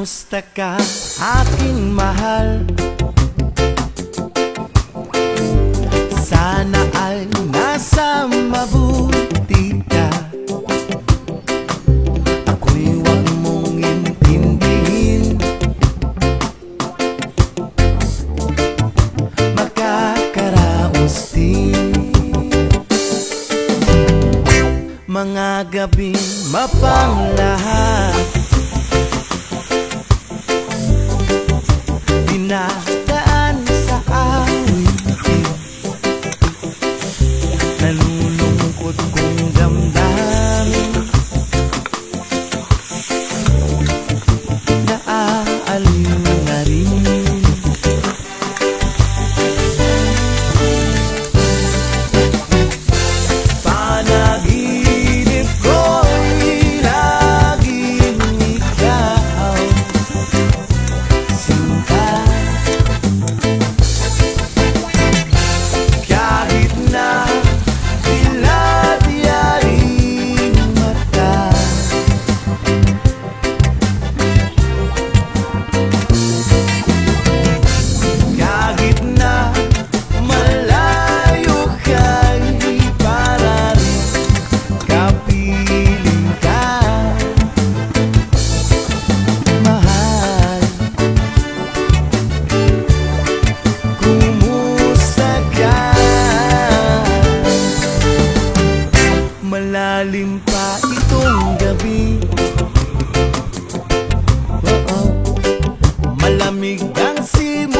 Kumusta ka, aking mahal? Sana ay nasa mabuti ka. Ako'y huwag mong intindihin. Makakaraos din mga gabi mapanglahat. Dinadaan sa awitin, nalulungkot kong damdamin, naaaliw na rin. Panaginip ko'y laging ikaw, sinta. Kahit na dilat-yaring mata, kahit na malayo ka'y para rin kapiling ka, mahal. Kumusta ka? Malalim pa itong gabi, oo, malamig ang simula.